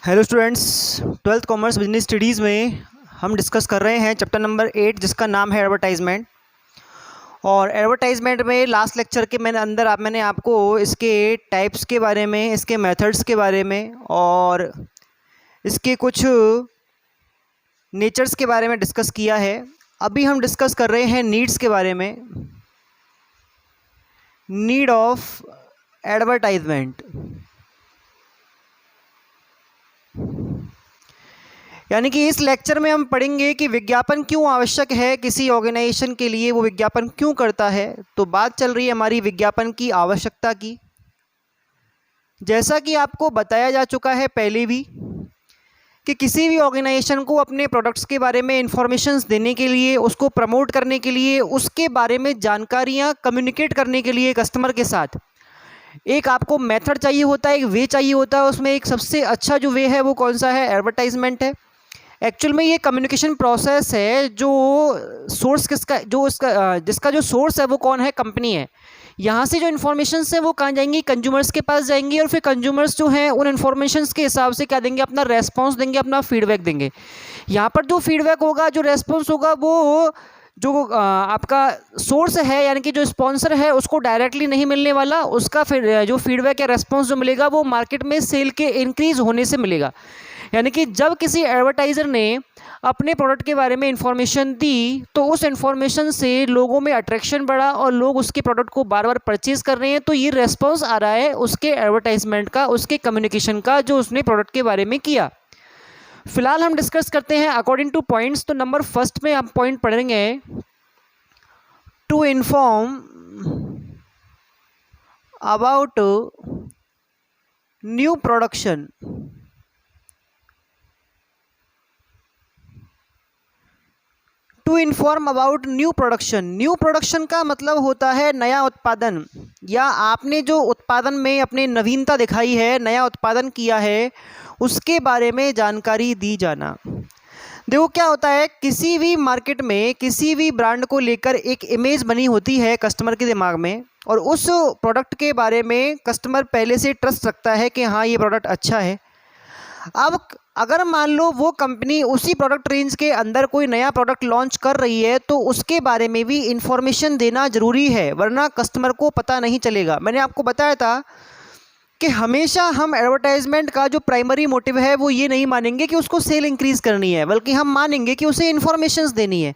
Hello students, twelfth commerce business studies में हम discuss कर रहे हैं चैप्टर नंबर 8 जिसका नाम है एडवर्टाइजमेंट। और एडवर्टाइजमेंट में लास्ट लेक्चर के मैंने आपको इसके टाइप्स के बारे में, इसके मेथड्स के बारे में और इसके कुछ नेचर्स के बारे में डिस्कस किया है। अभी हम डिस्कस कर रहे हैं नीड्स के बारे में, नीड ऑफ एडवर्टाइजमेंट। यानी कि इस लेक्चर में हम पढ़ेंगे कि विज्ञापन क्यों आवश्यक है किसी ऑर्गेनाइजेशन के लिए, वो विज्ञापन क्यों करता है। तो बात चल रही है हमारी विज्ञापन की आवश्यकता की। जैसा कि आपको बताया जा चुका है पहले भी कि किसी भी ऑर्गेनाइजेशन को अपने प्रोडक्ट्स के बारे में इंफॉर्मेशंस देने के लिए, उसको प्रमोट करने के लिए, उसके बारे में जानकारियाँ कम्युनिकेट करने के लिए कस्टमर के साथ एक आपको मेथड चाहिए होता है, एक वे चाहिए होता है। उसमें एक सबसे अच्छा जो वे है वो कौन सा है? एडवर्टाइजमेंट है। एक्चुअल में ये कम्युनिकेशन प्रोसेस है जो सोर्स जिसका जो सोर्स है वो कौन है? कंपनी है। यहाँ से जो इन्फॉर्मेशन है वो कहाँ जाएंगी? कंज्यूमर्स के पास जाएंगी और फिर कंज्यूमर्स जो हैं उन इन्फॉर्मेशन के हिसाब से क्या देंगे? अपना रेस्पॉन्स देंगे, अपना फीडबैक देंगे। यहाँ पर जो फीडबैक होगा, जो रेस्पॉन्स होगा, वो जो आपका सोर्स है यानी कि जो स्पॉन्सर है उसको डायरेक्टली नहीं मिलने वाला। उसका फिर जो फीडबैक या रेस्पॉन्स जो मिलेगा वो मार्केट में सेल के इंक्रीज होने से मिलेगा। यानी कि जब किसी एडवर्टाइज़र ने अपने प्रोडक्ट के बारे में इंफॉर्मेशन दी तो उस इंफॉर्मेशन से लोगों में अट्रैक्शन बढ़ा और लोग उसके प्रोडक्ट को बार बार परचेज़ कर रहे हैं। तो ये रेस्पॉन्स आ रहा है उसके एडवर्टाइजमेंट का, उसके कम्युनिकेशन का, जो उसने प्रोडक्ट के बारे में किया। फिलहाल हम डिस्कस करते हैं अकॉर्डिंग टू पॉइंट्स। तो नंबर फर्स्ट में हम पॉइंट पढ़ेंगे to inform about new production. To inform about new production. New production का मतलब होता है नया उत्पादन, या आपने जो उत्पादन में अपने नवीनता दिखाई है, नया उत्पादन किया है, उसके बारे में जानकारी दी जाना। देखो क्या होता है, किसी भी मार्केट में किसी भी ब्रांड को लेकर एक इमेज बनी होती है कस्टमर के दिमाग में, और उस प्रोडक्ट के बारे में कस्टमर पहले से ट्रस्ट रखता है कि हाँ ये प्रोडक्ट अच्छा है। अब अगर मान लो वो कंपनी उसी प्रोडक्ट रेंज के अंदर कोई नया प्रोडक्ट लॉन्च कर रही है तो उसके बारे में भी इंफॉर्मेशन देना ज़रूरी है, वरना कस्टमर को पता नहीं चलेगा। मैंने आपको बताया था कि हमेशा हम एडवर्टाइजमेंट का जो प्राइमरी मोटिव है वो ये नहीं मानेंगे कि उसको सेल इंक्रीज़ करनी है, बल्कि हम मानेंगे कि उसे इन्फॉर्मेशंस देनी है।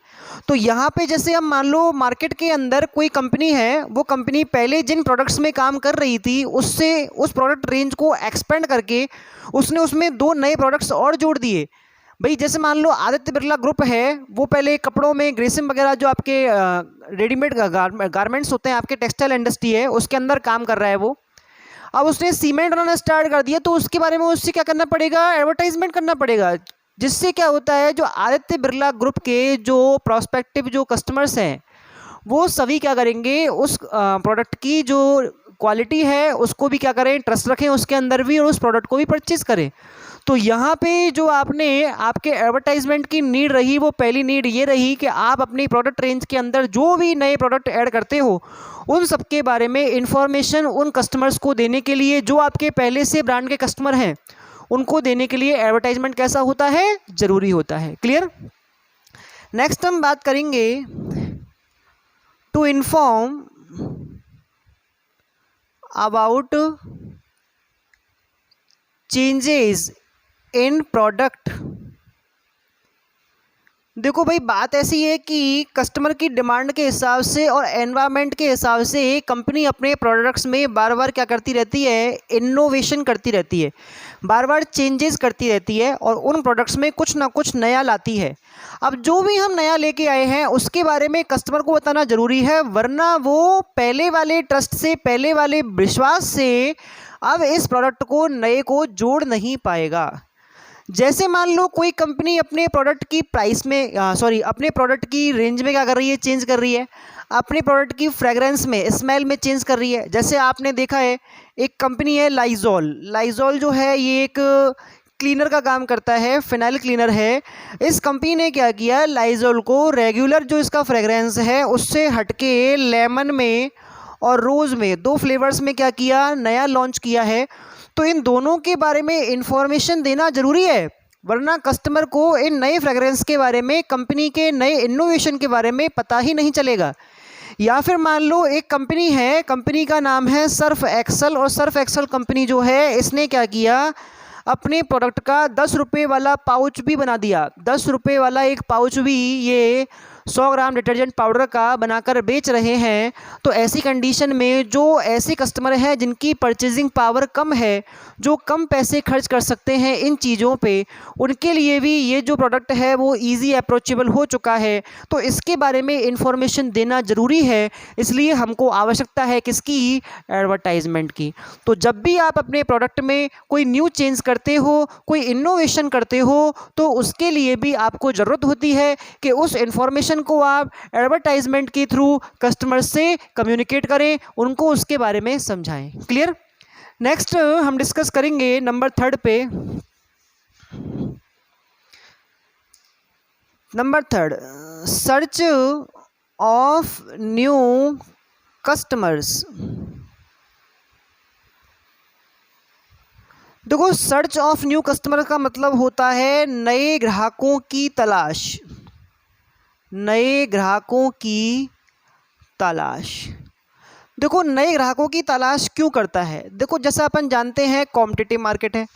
तो यहाँ पे जैसे हम मान लो मार्केट के अंदर कोई कंपनी है, वो कंपनी पहले जिन प्रोडक्ट्स में काम कर रही थी उससे उस प्रोडक्ट रेंज को एक्सपेंड करके उसने उसमें 2 नए प्रोडक्ट्स और जोड़ दिए। भाई जैसे मान लो आदित्य बिरला ग्रुप है, वो पहले कपड़ों में ग्रेसिम वगैरह जो आपके रेडीमेड गारमेंट्स होते हैं, आपके टेक्सटाइल इंडस्ट्री है, उसके अंदर काम कर रहा है वो। अब उसने सीमेंट बनाना स्टार्ट कर दिया तो उसके बारे में उससे क्या करना पड़ेगा? एडवर्टाइजमेंट करना पड़ेगा। जिससे क्या होता है, जो आदित्य बिरला ग्रुप के जो प्रोस्पेक्टिव जो कस्टमर्स हैं वो सभी क्या करेंगे, उस प्रोडक्ट की जो क्वालिटी है उसको भी क्या करें? ट्रस्ट रखें उसके अंदर भी, और उस प्रोडक्ट को भी परचेज करें। तो यहाँ पे जो आपने आपके एडवर्टाइजमेंट की नीड रही, वो पहली नीड ये रही कि आप अपनी प्रोडक्ट रेंज के अंदर जो भी नए प्रोडक्ट ऐड करते हो उन सब के बारे में इंफॉर्मेशन उन कस्टमर्स को देने के लिए, जो आपके पहले से ब्रांड के कस्टमर हैं उनको देने के लिए एडवर्टाइजमेंट कैसा होता है? ज़रूरी होता है। क्लियर? नेक्स्ट हम बात करेंगे to inform about changes in product. देखो भाई, बात ऐसी है कि कस्टमर की डिमांड के हिसाब से और एनवायरनमेंट के हिसाब से कंपनी अपने प्रोडक्ट्स में बार बार क्या करती रहती है? इनोवेशन करती रहती है, बार बार चेंजेस करती रहती है और उन प्रोडक्ट्स में कुछ ना कुछ नया लाती है। अब जो भी हम नया लेके आए हैं उसके बारे में कस्टमर को बताना ज़रूरी है, वरना वो पहले वाले ट्रस्ट से, पहले वाले विश्वास से अब इस प्रोडक्ट को नए को जोड़ नहीं पाएगा। जैसे मान लो कोई कंपनी अपने प्रोडक्ट की प्राइस में अपने प्रोडक्ट की रेंज में क्या कर रही है? चेंज कर रही है। अपने प्रोडक्ट की फ्रेगरेंस में, स्मेल में चेंज कर रही है। जैसे आपने देखा है एक कंपनी है लाइजॉल। लाइजॉल जो है ये एक क्लीनर का काम करता है, फिनाइल क्लीनर है। इस कंपनी ने क्या किया, लाइजॉल को रेगुलर जो इसका फ्रेगरेंस है उससे हटके लेमन में और रोज़ में 2 फ्लेवर्स में क्या किया? नया लॉन्च किया है। तो इन दोनों के बारे में इंफॉर्मेशन देना ज़रूरी है, वरना कस्टमर को इन नए फ्रेगरेंस के बारे में, कंपनी के नए इनोवेशन के बारे में पता ही नहीं चलेगा। या फिर मान लो एक कंपनी है, कंपनी का नाम है सर्फ एक्सल, और सर्फ एक्सल कंपनी जो है इसने क्या किया, अपने प्रोडक्ट का 10 रुपये वाला पाउच भी बना दिया। 10 रुपये वाला एक पाउच भी ये 100 ग्राम डिटर्जेंट पाउडर का बनाकर बेच रहे हैं। तो ऐसी कंडीशन में जो ऐसे कस्टमर हैं जिनकी परचेजिंग पावर कम है, जो कम पैसे खर्च कर सकते हैं इन चीज़ों पे, उनके लिए भी ये जो प्रोडक्ट है वो इजी अप्रोचेबल हो चुका है। तो इसके बारे में इंफॉर्मेशन देना ज़रूरी है, इसलिए हमको आवश्यकता है किसकी, एडवर्टाइजमेंट की। तो जब भी आप अपने प्रोडक्ट में कोई न्यू चेंज करते हो, कोई इनोवेशन करते हो, तो उसके लिए भी आपको ज़रूरत होती है कि उस इंफॉर्मेशन को आप एडवर्टाइजमेंट के थ्रू कस्टमर से कम्युनिकेट करें, उनको उसके बारे में समझाएं। क्लियर? नेक्स्ट हम डिस्कस करेंगे नंबर 3 पे। Number 3, search of new customers. देखो, सर्च ऑफ न्यू कस्टमर का मतलब होता है नए ग्राहकों की तलाश, नए ग्राहकों की तलाश। देखो, नए ग्राहकों की तलाश क्यों करता है? देखो, जैसा अपन जानते हैं कॉम्पिटिटिव मार्केट है,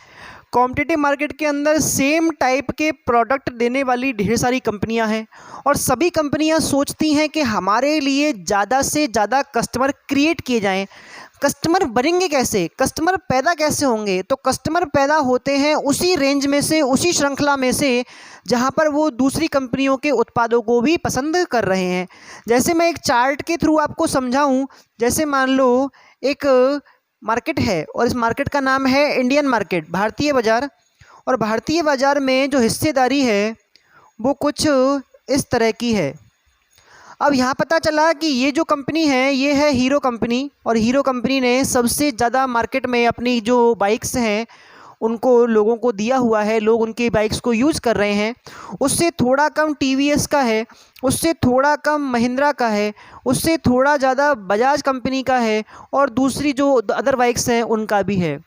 कॉम्पिटिटिव मार्केट के अंदर सेम टाइप के प्रोडक्ट देने वाली ढेर सारी कंपनियां हैं, और सभी कंपनियां सोचती हैं कि हमारे लिए ज़्यादा से ज़्यादा कस्टमर क्रिएट किए जाएं। कस्टमर बनेंगे कैसे, कस्टमर पैदा कैसे होंगे? तो कस्टमर पैदा होते हैं उसी रेंज में से, उसी श्रृंखला में से जहां पर वो दूसरी कंपनियों के उत्पादों को भी पसंद कर रहे हैं। जैसे मैं एक चार्ट के थ्रू आपको समझाऊं, जैसे मान लो एक मार्केट है और इस मार्केट का नाम है इंडियन मार्केट, भारतीय बाज़ार, और भारतीय बाज़ार में जो हिस्सेदारी है वो कुछ इस तरह की है। अब यहाँ पता चला कि ये जो कंपनी है ये है हीरो कंपनी, और हीरो कंपनी ने सबसे ज़्यादा मार्केट में अपनी जो बाइक्स हैं उनको लोगों को दिया हुआ है, लोग उनकी बाइक्स को यूज़ कर रहे हैं। उससे थोड़ा कम टीवीएस का है, उससे थोड़ा कम महिंद्रा का है, उससे थोड़ा ज़्यादा बजाज कंपनी का है, और दूसरी जो अदर बाइक्स हैं उनका भी है।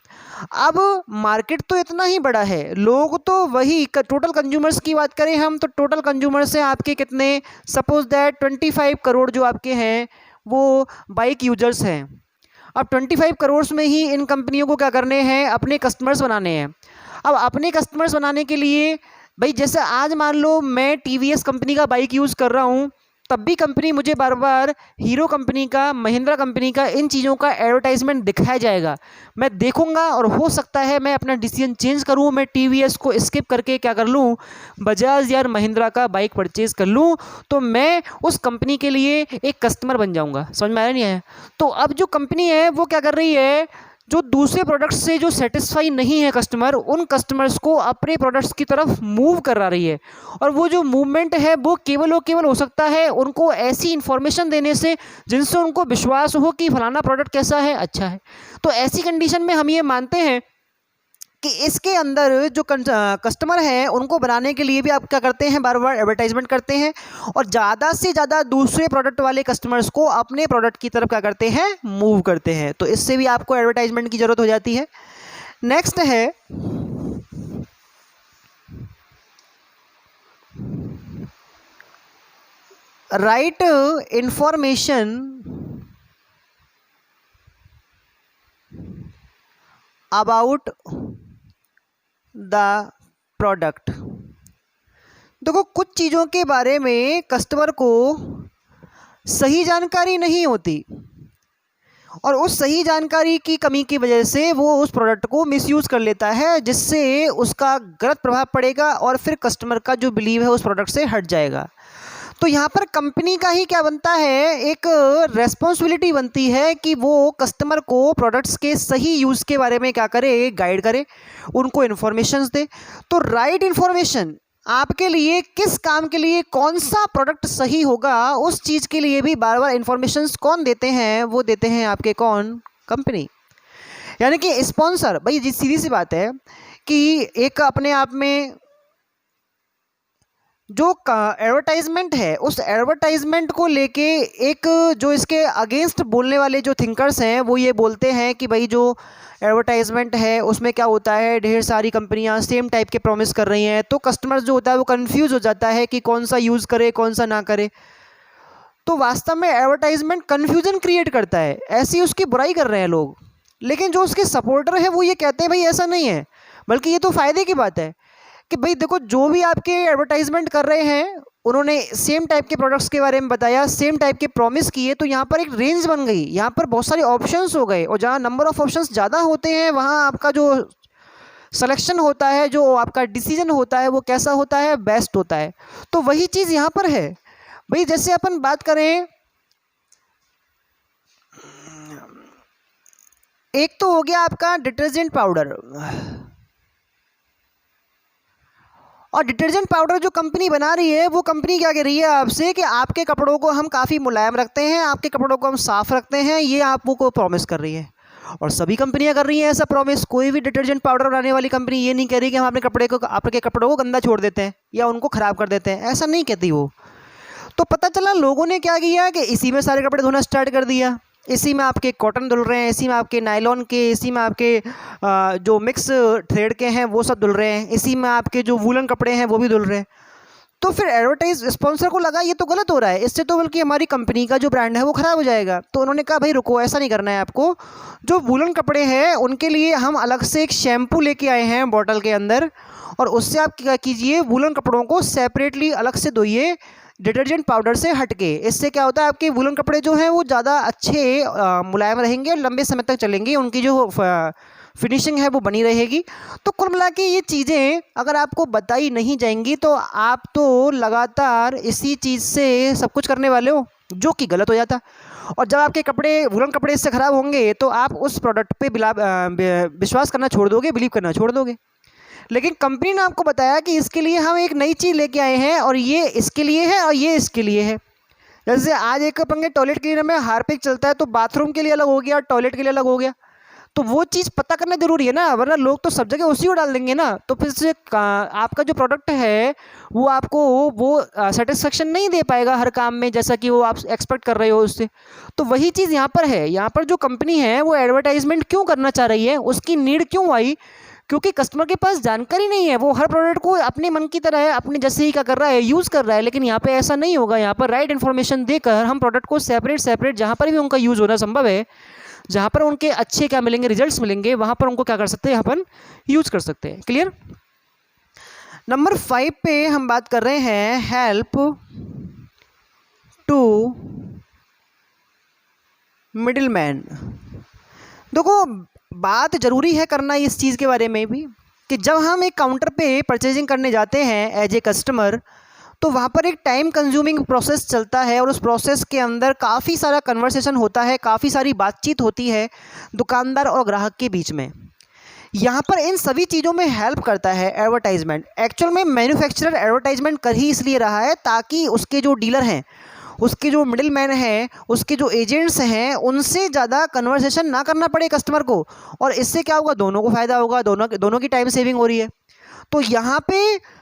अब मार्केट तो इतना ही बड़ा है, लोग तो वही, टोटल कंज्यूमर्स की बात करें हम तो टोटल कंज्यूमर्स हैं आपके कितने, सपोज दैट 25 करोड़ जो आपके हैं वो बाइक यूजर्स हैं। अब 25 करोड़ में ही इन कंपनियों को क्या करने हैं, अपने कस्टमर्स बनाने हैं। अब अपने कस्टमर्स बनाने के लिए भाई, जैसे आज मान लो मैं टीवीएस कंपनी का बाइक यूज़ कर रहा हूँ, तब भी कंपनी मुझे बार बार हीरो कंपनी का, महिंद्रा कंपनी का, इन चीज़ों का एडवर्टाइजमेंट दिखाया जाएगा। मैं देखूंगा और हो सकता है मैं अपना डिसीजन चेंज करूं, मैं टीवीएस को स्किप करके क्या कर लूं, बजाज या महिंद्रा का बाइक परचेज कर लूं, तो मैं उस कंपनी के लिए एक कस्टमर बन जाऊंगा। समझ में आया नहीं है? तो अब जो कंपनी है वो क्या कर रही है, जो दूसरे प्रोडक्ट्स से जो सेटिस्फाई नहीं है कस्टमर, उन कस्टमर्स को अपने प्रोडक्ट्स की तरफ मूव करा रही है। और वो जो मूवमेंट है वो केवल और केवल हो सकता है उनको ऐसी इन्फॉर्मेशन देने से जिनसे उनको विश्वास हो कि फलाना प्रोडक्ट कैसा है, अच्छा है। तो ऐसी कंडीशन में हम ये मानते हैं कि इसके अंदर जो कस्टमर है उनको बनाने के लिए भी आप क्या करते हैं, बार बार एडवर्टाइजमेंट करते हैं, और ज़्यादा से ज़्यादा दूसरे प्रोडक्ट वाले कस्टमर्स को अपने प्रोडक्ट की तरफ क्या करते हैं, मूव करते हैं। तो इससे भी आपको एडवर्टाइजमेंट की ज़रूरत हो जाती है। नेक्स्ट है right information about the product. देखो, कुछ चीज़ों के बारे में कस्टमर को सही जानकारी नहीं होती, और उस सही जानकारी की कमी की वजह से वो उस प्रोडक्ट को मिसयूज़ कर लेता है, जिससे उसका गलत प्रभाव पड़ेगा और फिर कस्टमर का जो बिलीव है उस प्रोडक्ट से हट जाएगा। तो यहाँ पर कंपनी का ही क्या बनता है, एक रेस्पॉन्सिबिलिटी बनती है कि वो कस्टमर को प्रोडक्ट्स के सही यूज़ के बारे में क्या करे, गाइड करे, उनको इन्फॉर्मेशंस दे। तो राइट इन्फॉर्मेशन आपके लिए, किस काम के लिए कौन सा प्रोडक्ट सही होगा, उस चीज़ के लिए भी बार बार इन्फॉर्मेशंस कौन देते हैं, वो देते हैं आपके कौन, कंपनी। यानी कि स्पॉन्सर। भाई जी सीधी सी बात है कि एक अपने आप में जो एडवर्टाइजमेंट है उस एडवर्टाइजमेंट को लेके एक जो इसके अगेंस्ट बोलने वाले जो थिंकर्स हैं वो ये बोलते हैं कि भाई जो एडवर्टाइजमेंट है उसमें क्या होता है, ढेर सारी कंपनियां सेम टाइप के प्रॉमिस कर रही हैं, तो कस्टमर्स जो होता है वो कंफ्यूज हो जाता है कि कौन सा यूज़ करे कौन सा ना करे। तो वास्तव में एडवर्टाइजमेंट कन्फ्यूजन क्रिएट करता है, ऐसी उसकी बुराई कर रहे हैं लोग। लेकिन जो उसके सपोर्टर है वो ये कहते हैं भाई ऐसा नहीं है, बल्कि ये तो फ़ायदे की बात है कि भाई देखो जो भी आपके एडवर्टाइजमेंट कर रहे हैं उन्होंने सेम टाइप के प्रोडक्ट्स के बारे में बताया, सेम टाइप के प्रॉमिस किए, तो यहाँ पर एक रेंज बन गई, यहाँ पर बहुत सारे ऑप्शंस हो गए, और जहाँ नंबर ऑफ ऑप्शंस ज़्यादा होते हैं वहाँ आपका जो सिलेक्शन होता है, जो आपका डिसीजन होता है वो कैसा होता है, बेस्ट होता है। तो वही चीज़ यहाँ पर है भाई। जैसे अपन बात करें, एक तो हो गया आपका डिटर्जेंट पाउडर, और डिटर्जेंट पाउडर जो कंपनी बना रही है वो कंपनी क्या कह रही है आपसे कि आपके कपड़ों को हम काफ़ी मुलायम रखते हैं, आपके कपड़ों को हम साफ़ रखते हैं, ये आपको प्रॉमिस कर रही है। और सभी कंपनियां कर रही हैं ऐसा प्रॉमिस। कोई भी डिटर्जेंट पाउडर बनाने वाली कंपनी ये नहीं कह रही कि हम आपके कपड़ों को गंदा छोड़ देते हैं या उनको ख़राब कर देते हैं, ऐसा नहीं कहती वो। तो पता चला लोगों ने क्या किया कि इसी में सारे कपड़े धोना स्टार्ट कर दिया, इसी में आपके कॉटन धुल रहे हैं, इसी में आपके नायलॉन के, इसी में आपके जो मिक्स थ्रेड के हैं वो सब धुल रहे हैं, इसी में आपके जो वूलन कपड़े हैं वो भी धुल रहे हैं। तो फिर एडवर्टाइज स्पॉन्सर को लगा ये तो गलत हो रहा है, इससे तो बल्कि हमारी कंपनी का जो ब्रांड है वो ख़राब हो जाएगा। तो उन्होंने कहा भाई रुको, ऐसा नहीं करना है आपको। जो वूलन कपड़े हैं उनके लिए हम अलग से एक शैम्पू लेके आए हैं बॉटल के अंदर, और उससे आप क्या कीजिए, वूलन कपड़ों को सेपरेटली अलग से धोइए डिटर्जेंट पाउडर से हटके। इससे क्या होता है, आपके वूलन कपड़े जो हैं वो ज़्यादा अच्छे मुलायम रहेंगे और लंबे समय तक चलेंगे, उनकी जो फिनिशिंग है वो बनी रहेगी। तो कुल मिला के ये चीज़ें अगर आपको बताई नहीं जाएंगी तो आप तो लगातार इसी चीज़ से सब कुछ करने वाले हो, जो कि गलत हो जाता। और जब आपके कपड़े, वूलन कपड़े इससे ख़राब होंगे तो आप उस प्रोडक्ट पे विश्वास करना छोड़ दोगे, बिलीव करना छोड़ दोगे। लेकिन कंपनी ने आपको बताया कि इसके लिए हम एक नई चीज़ लेके आए हैं, और ये इसके लिए है और ये इसके लिए है। जैसे आज एक पंगे टॉयलेट क्लीनर में हार्पिक चलता है, तो बाथरूम के लिए अलग हो गया, टॉयलेट के लिए अलग हो गया। तो वो चीज़ पता करना जरूरी है ना, वरना लोग तो सब जगह उसी को डाल देंगे ना। तो फिर से आपका जो प्रोडक्ट है वो आपको वो सेटिस्फेक्शन नहीं दे पाएगा हर काम में, जैसा कि वो आप एक्सपेक्ट कर रहे हो उससे। तो वही चीज़ यहाँ पर है। यहाँ पर जो कंपनी है वो एडवर्टाइजमेंट क्यों करना चाह रही है, उसकी नीड क्यों आई, क्योंकि कस्टमर के पास जानकारी नहीं है। वो हर प्रोडक्ट को अपने मन की तरह है, अपने जैसे ही क्या कर रहा है, यूज़ कर रहा है। लेकिन यहाँ पे ऐसा नहीं होगा। यहाँ पर राइट इन्फॉर्मेशन देकर हम प्रोडक्ट को सेपरेट जहाँ पर भी उनका यूज़ होना संभव है, जहाँ पर उनके अच्छे क्या मिलेंगे, रिजल्ट्स मिलेंगे, वहाँ पर उनको क्या कर सकते हैं, यहाँ पर यूज़ कर सकते हैं। क्लियर। नंबर 5 पे हम बात कर रहे हैं हेल्प टू मिडिल मैन। देखो बात ज़रूरी है करना इस चीज़ के बारे में भी कि जब हम एक काउंटर पे परचेजिंग करने जाते हैं एज ए कस्टमर, तो वहाँ पर एक टाइम कंज्यूमिंग प्रोसेस चलता है, और उस प्रोसेस के अंदर काफ़ी सारा कन्वर्सेशन होता है, काफ़ी सारी बातचीत होती है दुकानदार और ग्राहक के बीच में। यहाँ पर इन सभी चीज़ों में हेल्प करता है एडवर्टाइजमेंट। एक्चुअल में मैन्युफैक्चरर एडवर्टाइजमेंट कर ही इसलिए रहा है ताकि उसके जो डीलर हैं, उसके जो मिडिल मैन हैं, उसके जो एजेंट्स हैं, उनसे ज़्यादा कन्वर्सेशन ना करना पड़े कस्टमर को। और इससे क्या होगा, दोनों को फ़ायदा होगा, दोनों की टाइम सेविंग हो रही है। तो यहाँ पे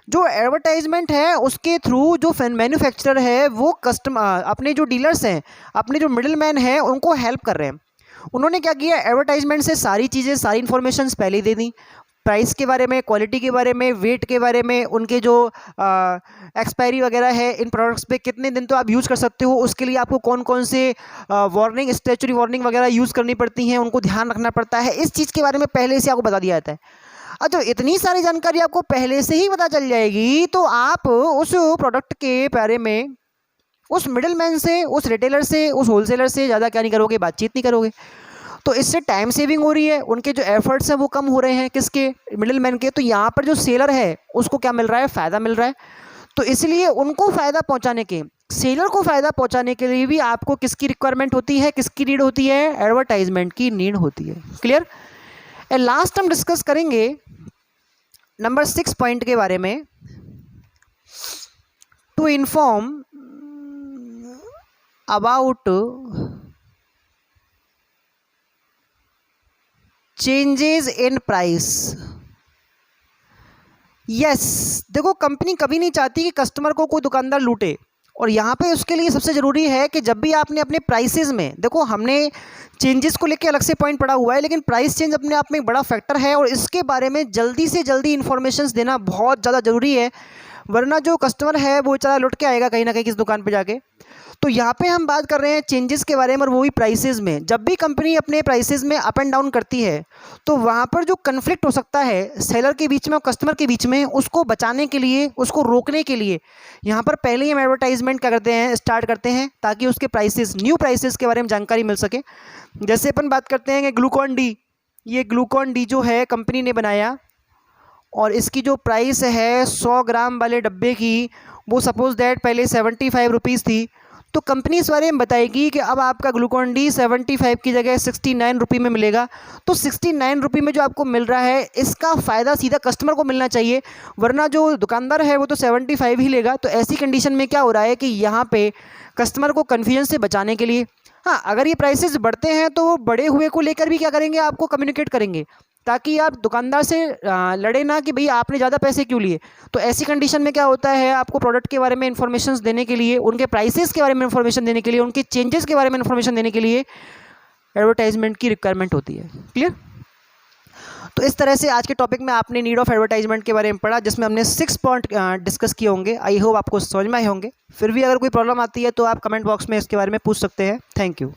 जो एडवर्टाइजमेंट है उसके थ्रू जो मैन्युफैक्चरर है वो कस्टमर, अपने जो डीलर्स हैं, अपने जो मिडिल मैन हैं, उनको हेल्प कर रहे हैं। उन्होंने क्या किया, एडवर्टाइजमेंट से सारी चीज़ें, सारी इन्फॉर्मेशन पहले ही दे दी, प्राइस के बारे में, क्वालिटी के बारे में, वेट के बारे में, उनके जो एक्सपायरी वगैरह है, इन प्रोडक्ट्स पे कितने दिन तो आप यूज़ कर सकते हो, उसके लिए आपको कौन कौन से वार्निंग, स्टैच्यूटरी वार्निंग वगैरह यूज़ करनी पड़ती हैं, उनको ध्यान रखना पड़ता है। इस चीज़ के बारे में पहले से आपको बता दिया जाता है। अच्छा, इतनी सारी जानकारी आपको पहले से ही पता चल जाएगी तो आप उस प्रोडक्ट के बारे में उस मिडिल मैन से, उस रिटेलर से, उस होलसेलर से ज़्यादा क्या नहीं करोगे, बातचीत नहीं करोगे। तो इससे टाइम सेविंग हो रही है, उनके जो एफर्ट्स हैं वो कम हो रहे हैं, किसके, मिडिल मैन के। तो यहाँ पर जो सेलर है उसको क्या मिल रहा है, फ़ायदा मिल रहा है। तो इसलिए उनको फ़ायदा पहुँचाने के, सेलर को फ़ायदा पहुँचाने के लिए भी आपको किसकी रिक्वायरमेंट होती है, किसकी नीड होती है, एडवर्टाइजमेंट की नीड होती है। क्लियर। एंड लास्ट हम डिस्कस करेंगे नंबर 6 पॉइंट के बारे में, to inform about changes in price. Yes, देखो कंपनी कभी नहीं चाहती कि कस्टमर को कोई दुकानदार लूटे। और यहाँ पे उसके लिए सबसे ज़रूरी है कि जब भी आपने अपने प्राइसेस में, देखो हमने चेंजेस को लेके अलग से पॉइंट पढ़ा हुआ है, लेकिन प्राइस चेंज अपने आप में एक बड़ा फैक्टर है और इसके बारे में जल्दी से जल्दी इन्फॉर्मेशन देना बहुत ज़्यादा ज़रूरी है, वरना जो कस्टमर है वो बेचारा लुट के आएगा कहीं ना कहीं किस दुकान पे जाके। तो यहाँ पे हम बात कर रहे हैं चेंजेस के बारे में, और वो भी प्राइसेस में। जब भी कंपनी अपने प्राइसेस में अप एंड डाउन करती है तो वहाँ पर जो कन्फ्लिक्ट हो सकता है सेलर के बीच में और कस्टमर के बीच में, उसको बचाने के लिए, उसको रोकने के लिए यहाँ पर पहले ही हम एडवर्टाइजमेंट क्या करते हैं, स्टार्ट करते हैं, ताकि उसके प्राइसेस, न्यू प्राइसेस के बारे में जानकारी मिल सके। जैसे अपन बात करते हैं कि ग्लूकॉन डी, ये ग्लूकॉन डी जो है कंपनी ने बनाया और इसकी जो प्राइस है 100 ग्राम वाले डब्बे की, वो सपोज दैट पहले 75 रुपीज़ थी। तो कंपनी इस बारे में बताएगी कि अब आपका ग्लूकॉन डी 75 की जगह 69 रुपये में मिलेगा। तो 69 रुपये में जो आपको मिल रहा है, इसका फ़ायदा सीधा कस्टमर को मिलना चाहिए, वरना जो दुकानदार है वो तो 75 ही लेगा। तो ऐसी कंडीशन में क्या हो रहा है कि यहाँ पे कस्टमर को कन्फ्यूजन से बचाने के लिए, हाँ, अगर ये प्राइसेस बढ़ते हैं तो वो बढ़े हुए को लेकर भी क्या करेंगे, आपको कम्युनिकेट करेंगे, ताकि आप दुकानदार से लड़े ना कि भाई आपने ज़्यादा पैसे क्यों लिए। तो ऐसी कंडीशन में क्या होता है, आपको प्रोडक्ट के बारे में इन्फॉर्मेशन देने के लिए, उनके प्राइसेस के बारे में इन्फॉर्मेशन देने के लिए, उनके चेंजेस के बारे में इन्फॉर्मेशन देने के लिए एडवर्टाइजमेंट की रिक्वायरमेंट होती है। क्लियर? तो इस तरह से आज के टॉपिक में आपने नीड ऑफ एडवर्टाइजमेंट के बारे में पढ़ा, जिसमें हमने 6 पॉइंट डिस्कस किए होंगे। आई होप आपको समझ में आए होंगे। फिर भी अगर कोई प्रॉब्लम आती है तो आप कमेंट बॉक्स में इसके बारे में पूछ सकते हैं। Thank you.